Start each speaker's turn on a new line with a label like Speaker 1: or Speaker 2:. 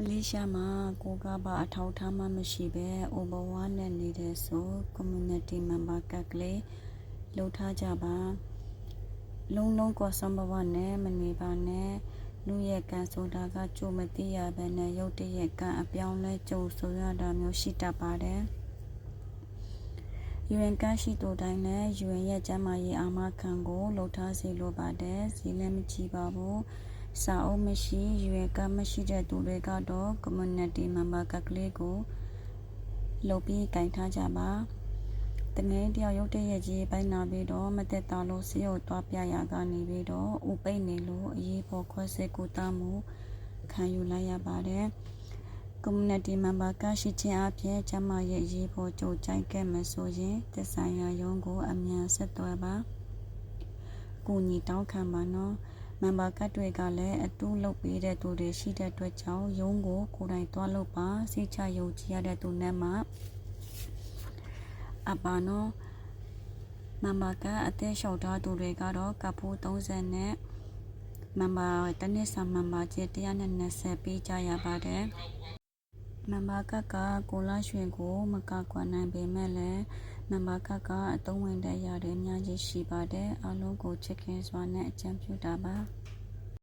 Speaker 1: မလေးရှားမှာကိုကပါအထောက်ထားမှမရှိပဲ Overwa နဲ့နေတဲ့ဆို community member ကကလေးလှုပ်ထားကြပါလုံးကောစံဘဝနဲ့မနေပါနဲ့လူရဲ့ကံဆိုတာကကြိုမသိရပဲနဲ့ရုတ်တရက်ကံအပြောင်းလဲကြုံဆိုရတာမျိုးရှိတတ်ပါတယ်ယူရင်ကရှိတူတိုင်းနဲ့ယူရင်ရဲ့ကျမ်းမာရေးအာမခံကိုလှုပ်ထားစေလိုပါတယ်စီလည်းမကြည့်ပါဘူးစာအုပ်မရှိယူရင်ကမရှိတဲ့သူတွေကတော့ community member ကကလေးကိုလှုပ်ပြီးကင်ထားကြပါတငယ်တယောက်ရုတ်တရက်ကြီးပိုင်းနာပြီးတော့မသက်သာလို့ဆေးရုံသွားပြရကနေပြီးတော့ဥပိတ်နေလို့အရေးပေါ်ခွဲစိတ်ကူတာမှုခံယူလိုက်ရပါတယ်community member ကရှိခြင်းအပြင်ကျမရဲ့အရေးပေါ်ကြိုကြိုက်ခဲ့မယ်ဆိုရင်သက်ဆိုင်ရာရုံးကိုအမြန်ဆက်သွယ်ပါကူညီတောင်းခံပါနော်member ကတွေကလည်းအတူလုပ်ပေးတဲ့သူတွေရှိတဲ့အတွက်ကြောင့်ရုံးကိုကိုယ်တိုင်သွားလုပ်ပါစိတ်ချယုံကြည်ရတဲ့သူနဲ့မှအပါနော်member ကအသက်လျှောက်ထားသူတွေကတော့ကဖိုး30နဲ့ member တနည်းစာ member ကျ120ပေးကြရပါတယ်member ကကိုလာရွှေကိုမကကွာနိုင်ပေမဲ့လည်း member ကအသုံးဝင်တဲ့ຢာတွေအများကြီးရှိပါတယ်အားလုံးကိုချစ်ခင်စွာနဲ့အကြံပြုတာပါ